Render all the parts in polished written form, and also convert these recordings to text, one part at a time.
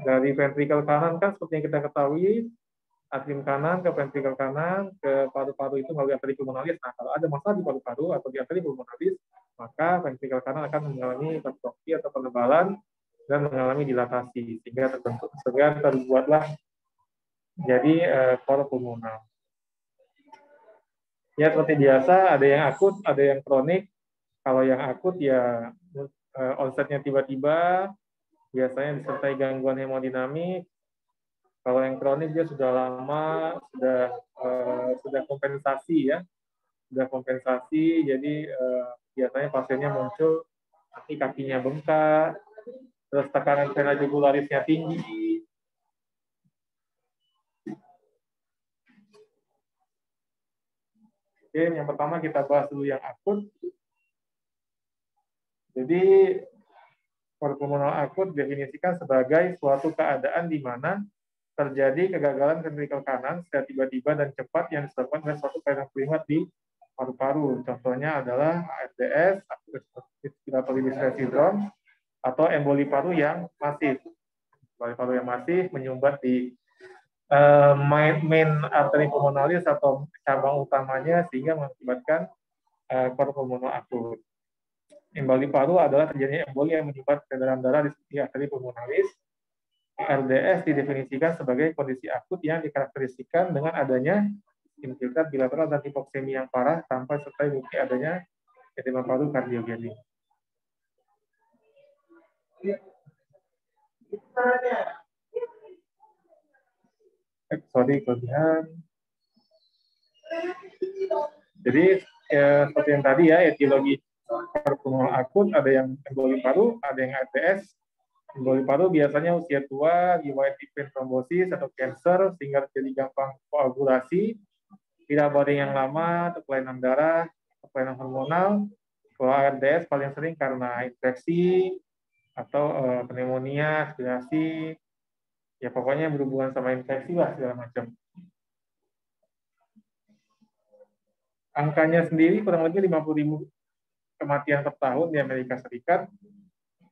Dari ventrikel kanan kan seperti yang kita ketahui, atrium kanan ke ventrikel kanan ke paru-paru itu melalui arteri pulmonalis. Nah, kalau ada masalah di paru-paru atau di arteri pulmonalis, maka ventrikel kanan akan mengalami hipertrofi atau penebalan dan mengalami dilatasi sehingga terbuatlah jadi kor pulmonar. Ya seperti biasa, ada yang akut, ada yang kronik. Kalau yang akut ya onsetnya tiba-tiba, biasanya disertai gangguan hemodinamik. Kalau yang kronik dia sudah lama, sudah kompensasi ya, sudah kompensasi. Jadi biasanya pasiennya muncul kakinya bengkak, terus tekanan vena jugularisnya tinggi. Oke, yang pertama kita bahas dulu yang akut. Jadi kor pulmonar akut definisikan sebagai suatu keadaan di mana terjadi kegagalan ventrikel kanan secara tiba-tiba dan cepat yang disebabkan oleh suatu kelainan primat di paru-paru. Contohnya adalah ARDS, respiratory distress syndrome, atau emboli paru yang masif. Emboli paru yang masif menyumbat di main arteri pulmonalis atau cabang utamanya sehingga mengakibatkan kor pulmonar akut. Emboli paru adalah terjadinya emboli yang menyumbat peredaran darah di arteri pulmonalis. ARDS didefinisikan sebagai kondisi akut yang dikarakteristikan dengan adanya infiltrat bilateral dan hipoksemi yang parah tanpa sertai bukti adanya edema paru kardiogenik. Kelebihan. Jadi seperti yang tadi ya, etiologi pulmonar akut ada yang emboli paru, ada yang ARDS. Emboli paru biasanya usia tua, riwayat event trombosis atau cancer sehingga terjadi gampang koagulasi, tidak boarding yang lama, atau kelainan darah, atau kelainan hormonal. Kalau ARDS paling sering karena infeksi atau pneumonia, aspirasi, ya pokoknya berhubungan sama infeksi lah segala macam. Angkanya sendiri kurang lebih 50.000 kematian per tahun di Amerika Serikat.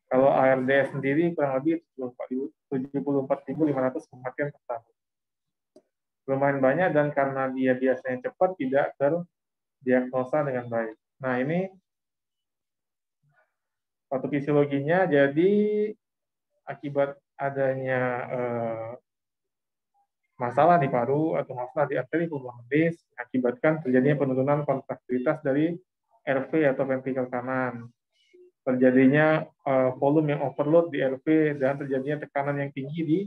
Kalau ARDS sendiri kurang lebih 74.500 kematian per tahun. Lumayan banyak dan karena dia biasanya cepat tidak terdiagnosa dengan baik. Nah ini patofisiologinya, jadi akibat adanya masalah di paru atau masalah di arteri pulmonalis mengakibatkan terjadinya penurunan kontraktilitas dari RV atau ventrikel kanan, terjadinya volume yang overload di RV dan terjadinya tekanan yang tinggi di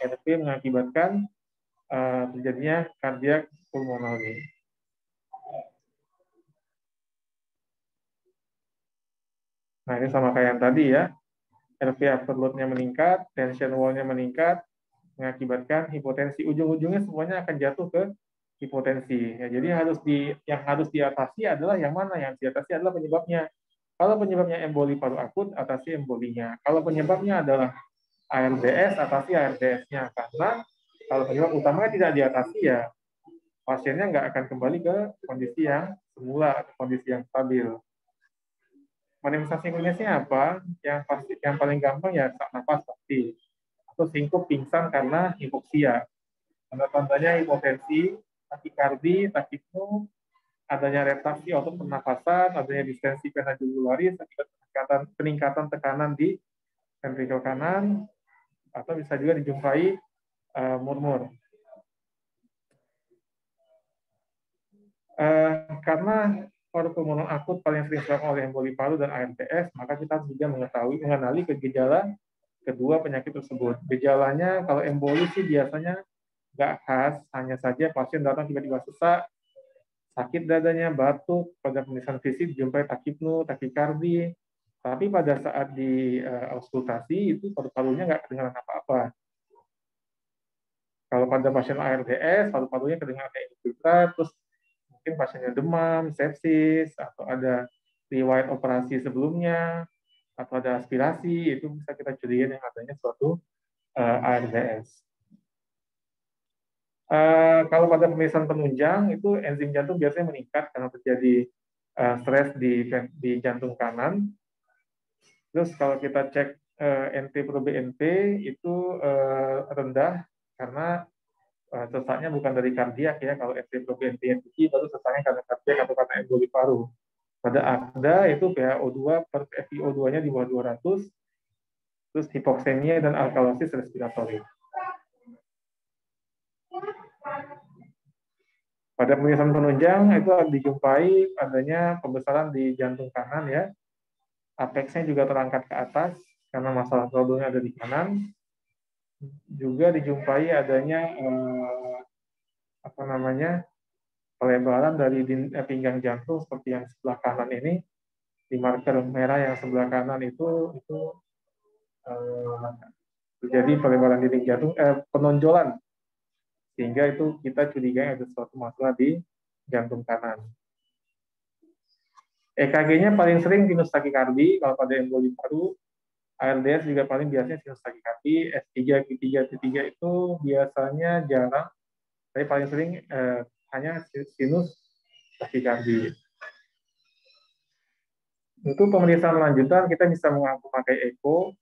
RV mengakibatkan terjadinya kardiak pulmonari. Nah ini sama kayak yang tadi ya, RV overload-nya meningkat, tension wall-nya meningkat, mengakibatkan hipotensi. Ujung-ujungnya semuanya akan jatuh ke hipotensi. Ya, jadi yang harus diatasi adalah yang mana? Yang diatasi adalah penyebabnya. Kalau penyebabnya emboli paru akut, atasi embolinya. Kalau penyebabnya adalah ARDS, atasi ARDS-nya. Karena kalau penyebab utamanya tidak diatasi, ya pasiennya nggak akan kembali ke kondisi yang semula, kondisi yang stabil. Manifestasi klinisnya apa? Yang paling gampang ya sesak napas pasti, atau singkup pingsan karena hipoksia. Tanda-tandanya hipotensi, takikardi, takipnu, adanya retraksi otot pernapasan, adanya distensi vena jugularis akibat peningkatan tekanan di ventrikel kanan, atau bisa juga dijumpai murmur. Karena kor pulmonar akut paling sering disebabkan oleh emboli paru dan ARDS, maka kita harus juga mengenali gejala kedua penyakit tersebut. Gejalanya kalau emboli sih biasanya nggak khas, hanya saja pasien datang tiba-tiba sesak, sakit dadanya, batuk, pada pemeriksaan fisik dijumpai takipnu, takikardi, tapi pada saat di auskultasi itu paru-parunya nggak kedengaran apa-apa. Kalau pada pasien ARDS, paru-parunya kedengaran infiltrat, terus mungkin pasiennya demam, sepsis, atau ada riwayat operasi sebelumnya, atau ada aspirasi, itu bisa kita curigai yang adanya suatu ARDS. Kalau pada pemeriksaan penunjang itu enzim jantung biasanya meningkat karena terjadi stres di jantung kanan. Terus kalau kita cek NT-proBNP itu rendah karena sesaknya bukan dari kardiak ya. Kalau NT-proBNP yang tinggi baru sesaknya karena kardiak atau karena emboli paru. Pada AKDA itu PaO2 per FiO2-nya di bawah 200, terus hipoksemia dan alkalosis respiratori. Pada pemeriksaan penunjang itu dijumpai adanya pembesaran di jantung kanan ya. Apexnya juga terangkat ke atas karena masalah problemnya ada di kanan. Juga dijumpai adanya pelebaran dari pinggang jantung seperti yang sebelah kanan ini. Di marker merah yang sebelah kanan itu terjadi pelebaran dinding jantung, penonjolan, sehingga itu kita curigai ada suatu masalah di jantung kanan. EKG-nya paling sering sinus takikardi kalau pada emboli paru. ARDS juga paling biasanya sinus takikardi. S3, Q3, T3 itu biasanya jarang, tapi paling sering hanya sinus takikardi. Untuk pemeriksaan lanjutan kita bisa memakai echo.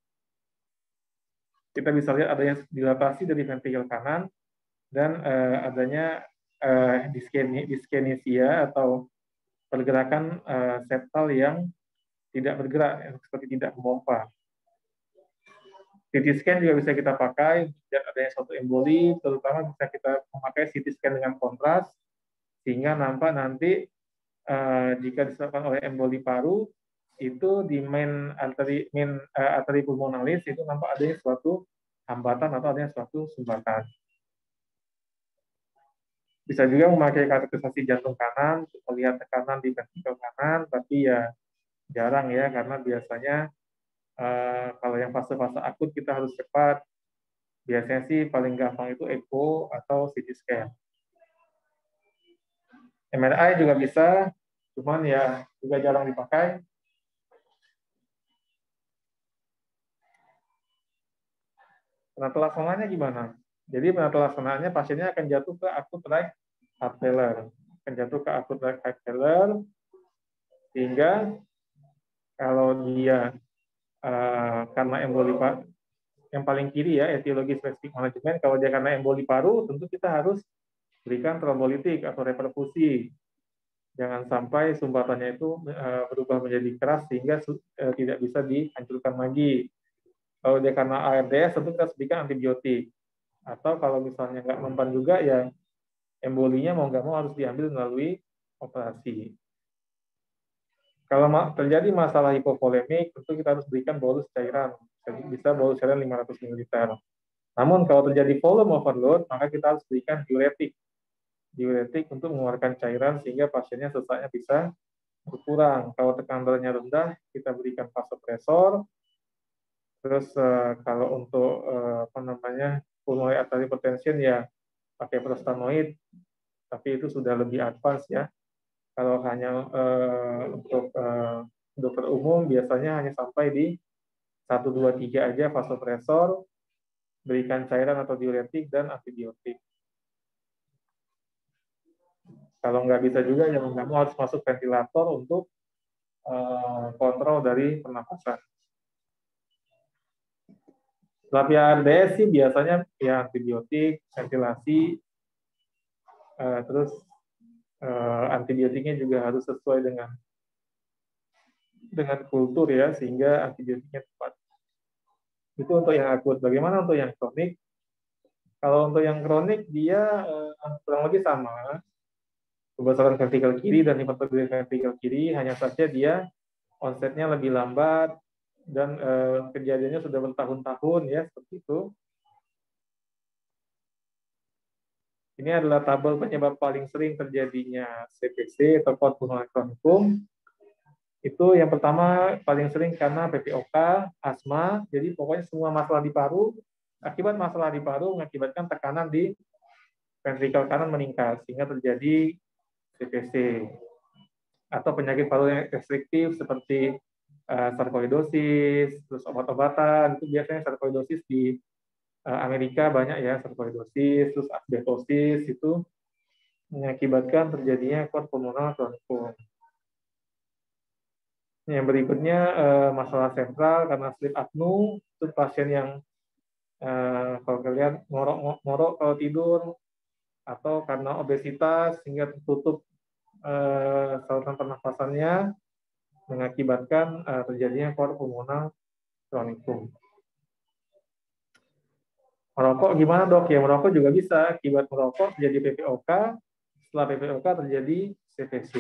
Kita bisa lihat adanya dilatasi dari ventrikel kanan dan adanya dyskinesia atau pergerakan septal yang tidak bergerak, seperti tidak memompa. CT scan juga bisa kita pakai dan adanya suatu emboli, terutama bisa kita memakai CT scan dengan kontras sehingga nampak nanti jika disebabkan oleh emboli paru itu di main arteri pulmonalis itu nampak adanya suatu hambatan atau adanya suatu sumbatan. Bisa juga memakai kateterisasi jantung kanan untuk melihat tekanan di ventrikel kanan, tapi ya jarang ya karena biasanya kalau yang fase-fase akut kita harus cepat. Biasanya sih paling gampang itu echo atau CT scan. MRI juga bisa, cuman ya juga jarang dipakai. Penata laksananya gimana? Jadi penata laksanaannya pasiennya akan jatuh ke akut right heart failure. Akan jatuh ke akut right heart failure, sehingga kalau dia karena emboli yang paling kiri ya, etiologi spesifik manajemen, kalau dia karena emboli paru, tentu kita harus berikan trombolitik atau reperfusi. Jangan sampai sumbatannya itu berubah menjadi keras sehingga tidak bisa dihancurkan lagi. Kalau dia karena ARDS, tentu kita berikan antibiotik. Atau kalau misalnya nggak mempan juga, ya embolinya mau nggak mau harus diambil melalui operasi. Kalau terjadi masalah hipovolemik, tentu kita harus berikan bolus cairan. Bisa bolus cairan 500 ml. Namun kalau terjadi volume overload, maka kita harus berikan diuretik. Diuretik untuk mengeluarkan cairan sehingga pasiennya sesaknya bisa berkurang. Kalau tekanan darahnya rendah, kita berikan vasopresor. Terus kalau untuk pulmonary artery hypertension ya pakai prostanoid, tapi itu sudah lebih advance ya. Kalau hanya untuk dokter umum biasanya hanya sampai di 1, 2, 3 aja vasopresor, berikan cairan atau diuretik dan antibiotik. Kalau nggak bisa juga ya kamu harus masuk ventilator untuk kontrol dari pernapasan. Terapi ARDS sih biasanya ya antibiotik, ventilasi, terus antibiotiknya juga harus sesuai dengan kultur ya, sehingga antibiotiknya tepat. Itu untuk yang akut. Bagaimana untuk yang kronik? Kalau untuk yang kronik dia kurang lebih sama. Pembesaran ventrikel kiri dan hipertrofi ventrikel kiri, hanya saja dia onsetnya lebih lambat dan kejadiannya sudah bertahun-tahun ya, seperti itu. Ini adalah tabel penyebab paling sering terjadinya CPC atau cort pulmonale chronicum. Itu yang pertama paling sering karena PPOK, asma. Jadi pokoknya semua masalah di paru, akibat masalah di paru mengakibatkan tekanan di ventrikel kanan meningkat sehingga terjadi CPC. Atau penyakit paru yang restriktif seperti sarkoidosis, terus obat-obatan, itu biasanya sarkoidosis di Amerika banyak ya, sarkoidosis, terus asbestosis, itu mengakibatkan terjadinya cort pulmonale chronicum. Yang berikutnya masalah sentral karena sleep apnea, itu pasien yang kalau kalian ngorok kalau tidur, atau karena obesitas sehingga tertutup saluran pernafasannya, mengakibatkan terjadinya cor pulmonal kronicum. Merokok gimana dok? Ya merokok juga bisa, akibat merokok terjadi PPOK, setelah PPOK terjadi CVC.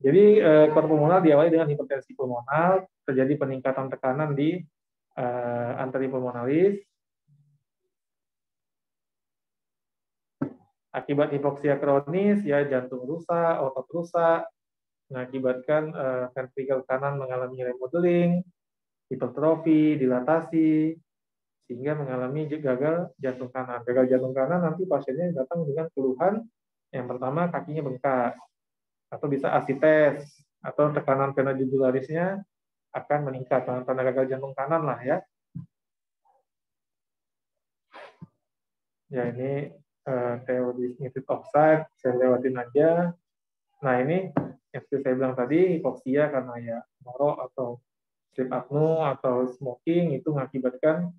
Jadi cor pulmonal diawali dengan hipertensi pulmonal, terjadi peningkatan tekanan di anteripulmonalis. Akibat hipoksia kronis, ya jantung rusak, otot rusak, mengakibatkan ventrikel kanan mengalami remodeling, hipertrofi, dilatasi, sehingga mengalami gagal jantung kanan. Gagal jantung kanan nanti pasiennya datang dengan keluhan yang pertama kakinya bengkak, atau bisa asites, atau tekanan vena jugularisnya akan meningkat. Tanda gagal jantung kanan lah ya. Ya ini teori nitric oxide, saya lewatin aja. Nah ini yang seperti saya bilang tadi, hipoksia karena ya merokok atau sleep apnea atau smoking itu mengakibatkan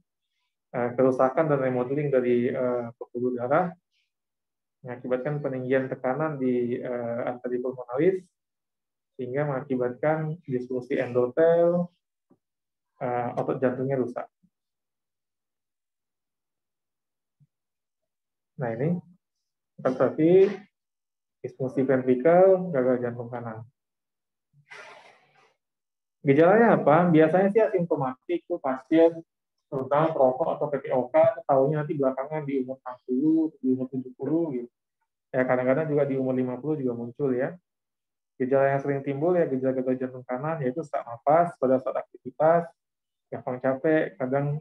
kerusakan dan remodeling dari pembuluh darah, mengakibatkan peninggian tekanan di anteripulmonalis, sehingga mengakibatkan disfungsi endotel, otot jantungnya rusak. Nah ini hipertrofi, disfungsi ventrikel, gagal jantung kanan. Gejalanya apa? Biasanya sih asimptomatik, tuh pasien terutama perokok atau PPOK, tahunya nanti belakangan di umur 60, di umur 70 gitu. Ya kadang-kadang juga di umur 50 juga muncul ya. Gejala yang sering timbul ya gejala gagal jantung kanan, yaitu sesak napas pada saat aktivitas, gampang capek, kadang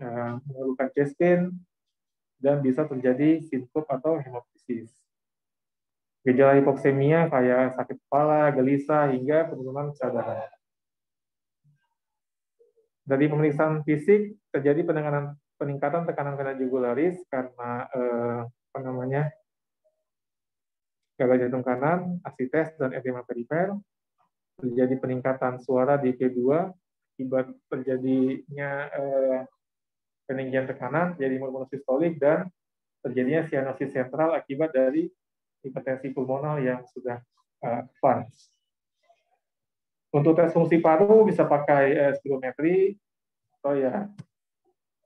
mengeluhkan chest pain, dan bisa terjadi sinkop atau hemoptysis. Gejala hipoksemia kayak sakit kepala, gelisah, hingga penurunan kesadaran. Dari pemeriksaan fisik terjadi peningkatan tekanan vena jugularis karena gagal jantung kanan, asites, dan edema perifer. Terjadi peningkatan suara di P2 akibat terjadinya peninggian tekanan, jadi murmur sistolik, dan terjadinya sianosis sentral akibat dari hipertensi pulmonal yang sudah advance. Untuk tes fungsi paru bisa pakai spirometri atau ya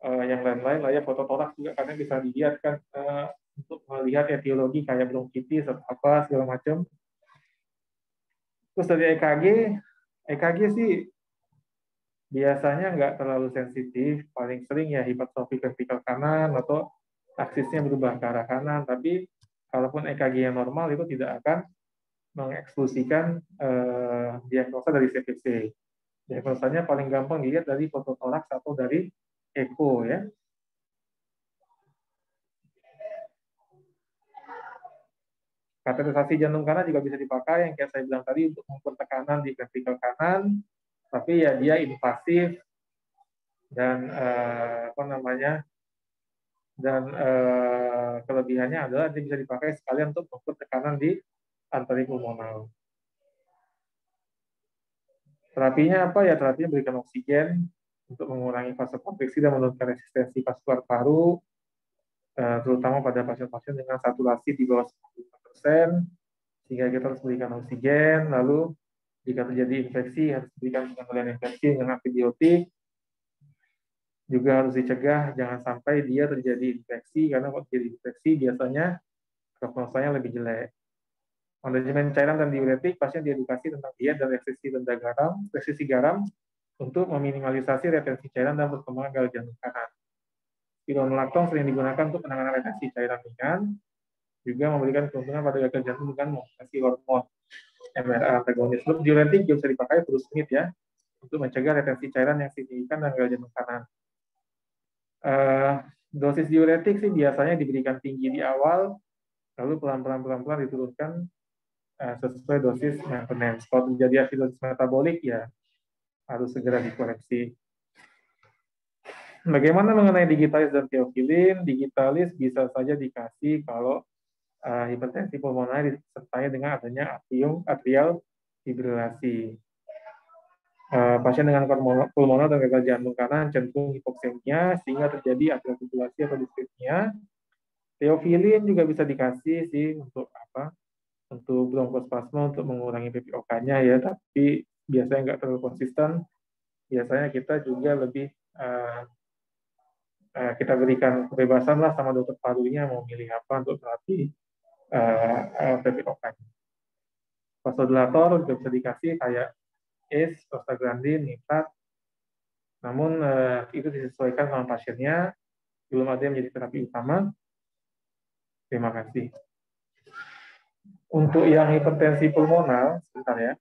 yang lain-lain lah ya, fototoraks juga karena bisa dilihat kan untuk melihat etiologi kayak bronkitis atau apa segala macam. Terus dari EKG sih biasanya nggak terlalu sensitif, paling sering ya hipertrofi vertikal kanan atau aksisnya berubah ke arah kanan, tapi kalaupun EKG yang normal itu tidak akan mengeksklusikan diagnosa dari CVC. Diagnosanya paling gampang dilihat dari fototoraks atau dari echo ya. Kateterisasi jantung kanan juga bisa dipakai yang kayak saya bilang tadi untuk mengukur tekanan di vertikal kanan, tapi ya dia invasif dan kelebihannya adalah dia bisa dipakai sekalian untuk mengukur tekanan di anteripulmonal. Terapinya apa ya? Terapinya berikan oksigen untuk mengurangi fase konveksi dan menurunkan resistensi vaskular paru, terutama pada pasien-pasien dengan saturasi di bawah 95%, sehingga kita harus berikan oksigen. Lalu jika terjadi infeksi harus berikan pengendalian infeksi dengan antibiotik. Juga harus dicegah jangan sampai dia terjadi infeksi, karena kalau terjadi infeksi biasanya prognosanya lebih jelek. Manajemen cairan dan diuretik, pasien diedukasi tentang diet dan restriksi garam untuk meminimalisasi retensi cairan dan perkembangan gagal jantung kanan. Spironolactone sering digunakan untuk penanganan retensi cairan ringan, juga memberikan keuntungan pada gagal jantung dengan modulasi hormon MRA antagonis. Diuretik juga bisa dipakai furosemide ya, untuk mencegah retensi cairan yang signifikan dan gagal jantung kanan. Dosis diuretik sih biasanya diberikan tinggi di awal, lalu pelan-pelan diturunkan sesuai dosis maintenance. Kalau terjadi asidosis metabolik ya harus segera dikoreksi. Bagaimana mengenai digitalis dan teofilin? Digitalis bisa saja dikasih kalau hipertensi pulmoner disertai dengan adanya atrial fibrilasi. Pasien dengan pulmoner dan gagal jantung kanan cenderung hipoksemia sehingga terjadi atrial fibrilasi atau dispepnia. Theophylline juga bisa dikasih sih untuk apa? Untuk bronkospasma untuk mengurangi PPOK-nya ya, tapi biasanya nggak terlalu konsisten. Biasanya kita juga lebih kita berikan kebebasan lah sama dokter parunya mau milih apa untuk terapi PPOK-nya. Vasodilator juga bisa dikasih kayak ACE, prostaglandin, nitrat. Namun itu disesuaikan sama pasiennya, belum ada yang menjadi terapi utama. Terima kasih. Untuk yang hipertensi pulmonal, sebentar ya.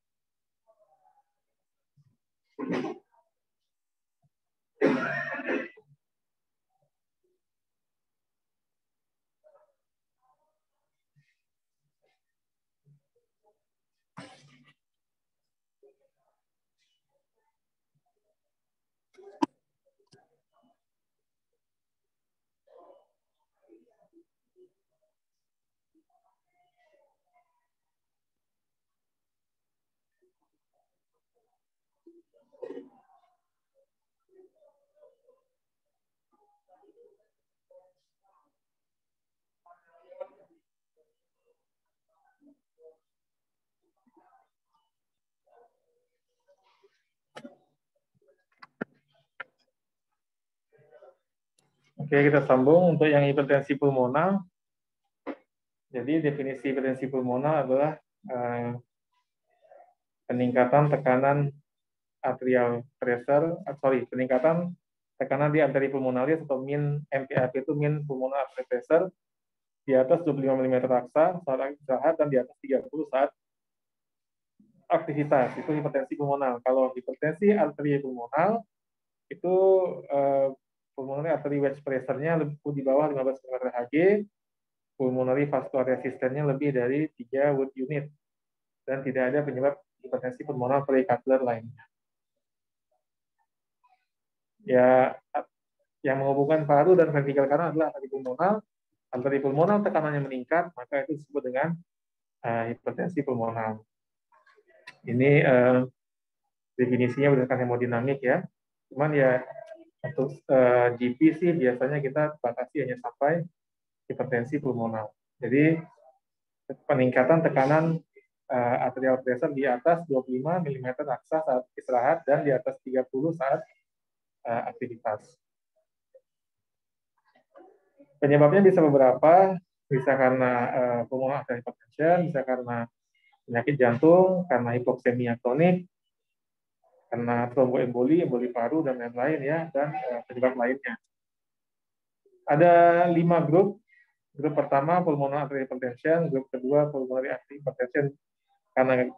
Oke, kita sambung untuk yang hipertensi pulmonal. Jadi definisi hipertensi pulmonal adalah peningkatan tekanan atrial pressure, peningkatan tekanan di arteri pulmonalis atau min MPAP itu min pulmonal artery pressure di atas 25 mm raksa saat istirahat dan di atas 30 saat aktivitas. Itu hipertensi pulmonal. Kalau hipertensi arteri pulmonal itu pulmonary artery wedge pressure-nya lebih di bawah 15 mm Hg, pulmonary vascular resistance-nya lebih dari 3 Wood unit, dan tidak ada penyebab hipertensi pulmonal perikapsular lainnya. Ya, yang menghubungkan paru dan ventrikel kanan adalah arteri pulmonal. Arteri pulmonal tekanannya meningkat, maka itu disebut dengan hipertensi pulmonal. Ini definisinya berdasarkan hemodinamik ya. Cuman ya untuk GP sih biasanya kita batasi hanya sampai hipertensi pulmonal. Jadi peningkatan tekanan arterial pressure di atas 25 mm raksa saat istirahat dan di atas 30 saat aktivitas. Penyebabnya bisa beberapa, bisa karena pulmonal arterial hypertension, bisa karena penyakit jantung, karena hipoksemia kronik, karena tromboemboli, emboli paru dan lain-lain ya, dan penyebab lainnya. Ada 5 grup. Grup pertama pulmonal arterial hypertension, grup kedua pulmonary arterial hypertension karena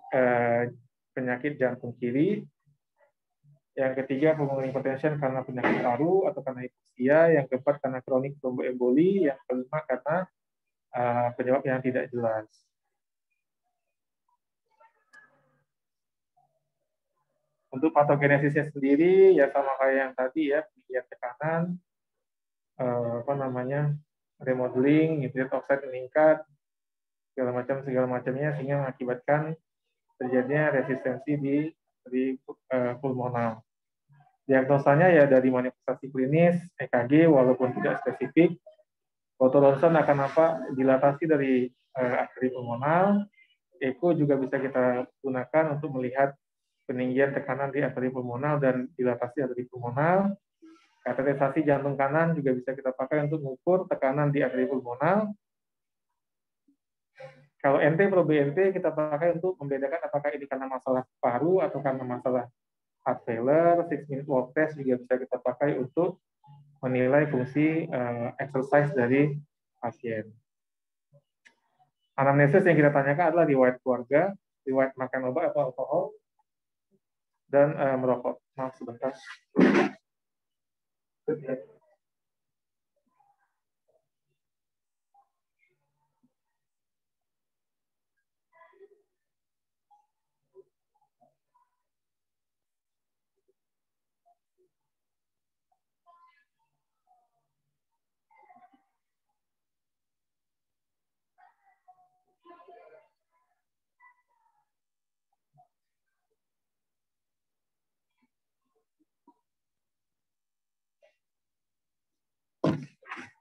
penyakit jantung kiri, yang ketiga pulmonary hypertension karena penyakit paru atau karena hipoksia, yang keempat karena kronik tromboemboli, yang kelima karena penyebab yang tidak jelas. Untuk patogenesisnya sendiri ya sama kayak yang tadi ya, peninggian tekanan, remodeling, nitrate oxide meningkat, segala macamnya sehingga mengakibatkan terjadinya resistensi di pulmonal. Diagnosanya ya dari manifestasi klinis, EKG walaupun tidak spesifik, foto ronsen akan nampak dilatasi dari arteri pulmonal, eko juga bisa kita gunakan untuk melihat peninggian tekanan di arteri pulmonal dan dilatasi arteri pulmonal. Kateterisasi jantung kanan juga bisa kita pakai untuk mengukur tekanan di arteri pulmonal. Kalau NT pro BNP kita pakai untuk membedakan apakah ini karena masalah paru atau karena masalah heart failure. 6-minute walk test juga bisa kita pakai untuk menilai fungsi exercise dari pasien. Anamnesis yang kita tanyakan adalah riwayat keluarga, riwayat makan obat atau alkohol, dan merokok. Maaf sebentar.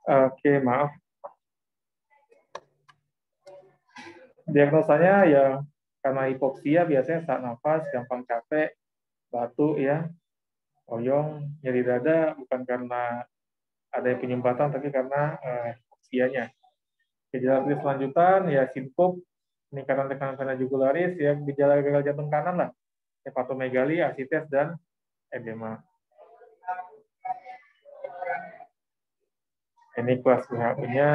Oke, maaf. Diagnosanya ya karena hipoksia biasanya sesak nafas, gampang capek, batuk ya, oyong, nyeri dada bukan karena ada penyumbatan tapi karena hipoksianya. Gejala klinis lanjutan ya sinkop, peningkatan tekanan vena jugularis, ya gejala gagal jantung kanan lah, hepatomegali, asites dan edema. Ini kelas WHO-nya.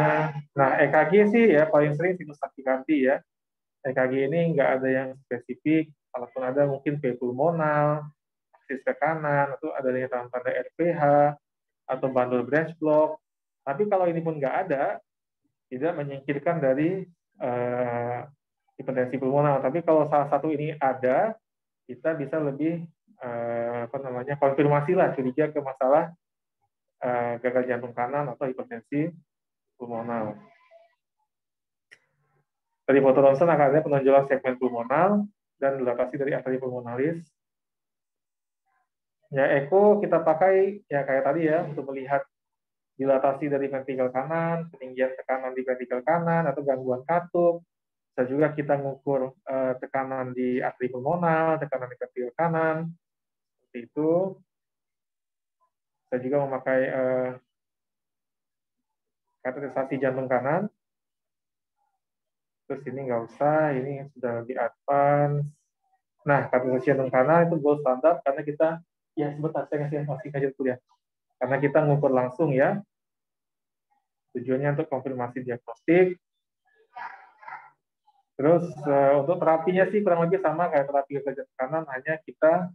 Nah, EKG sih ya paling sering sinus takikardi ya. EKG ini nggak ada yang spesifik, kalaupun ada mungkin P pulmonal, aksis ke kanan, atau adanya tanda RPH, atau bandul branch block. Tapi kalau ini pun nggak ada, tidak menyingkirkan dari hipertensi pulmonal. Tapi kalau salah satu ini ada, kita bisa lebih konfirmasi lah, curiga ke masalah gagal jantung kanan atau hipertensi pulmonal. Dari foto ronsen akan ada penonjolan segmen pulmonal dan dilatasi dari arteri pulmonalis. Ya, eko kita pakai ya kayak tadi ya untuk melihat dilatasi dari ventrikel kanan, ketinggian tekanan di ventrikel kanan atau gangguan katup. Bisa juga kita mengukur tekanan di arteri pulmonal, tekanan di ventrikel kanan. Seperti itu. Kita juga memakai kateterisasi jantung kanan. Terus ini nggak usah, ini sudah lebih advance. Nah, kateterisasi jantung kanan itu gold standar karena kita, ya sebentar saya ngasih informasi kajian kuliah. Karena kita mengukur langsung ya, tujuannya untuk konfirmasi diagnostik. Terus untuk terapinya sih kurang lebih sama kayak terapi gagal jantung kanan, hanya kita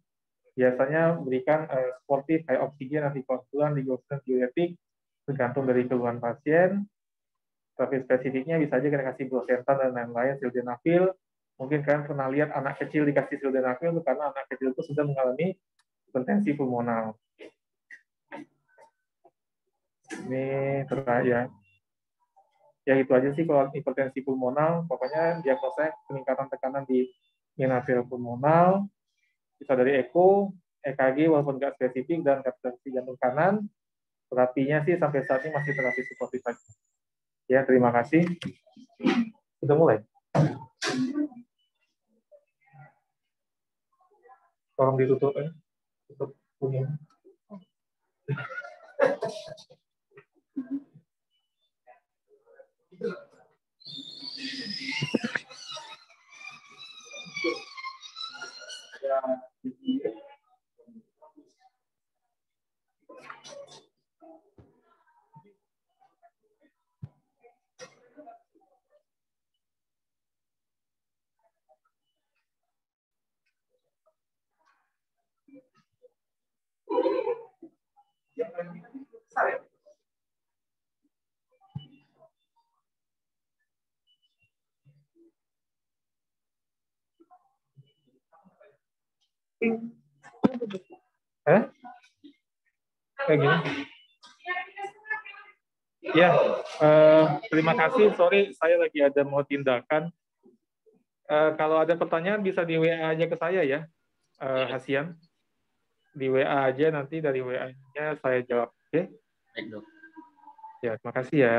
biasanya berikan sportif kayak oksigen, antikoagulan, digoxin, diuretik, tergantung dari keluhan pasien. Tapi spesifiknya bisa aja kita kasih brosentan dan lain-lain, sildenafil. Mungkin kalian pernah lihat anak kecil dikasih sildenafil itu karena anak kecil itu sudah mengalami hipertensi pulmonal. Ini ya. Ya itu aja sih kalau hipertensi pulmonal. Pokoknya diagnosa peningkatan tekanan di vena pulmonal, bisa dari eko, EKG walaupun nggak spesifik, dan kateterisasi jantung kanan. Terapinya sih sampai saat ini masih terapi suportif saja. Ya, terima kasih. Sudah mulai. Tolong ditutup ya. Tutup kuning. Kayak gini. Ya, terima kasih. Sorry, saya lagi ada mau tindakan. Kalau ada pertanyaan bisa di WA aja ke saya ya, Hasian. Di WA aja, nanti dari WA-nya saya jawab. Oke? Baik, dok. Ya, terima kasih ya.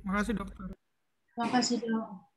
Terima kasih, dokter. Terima kasih, dok.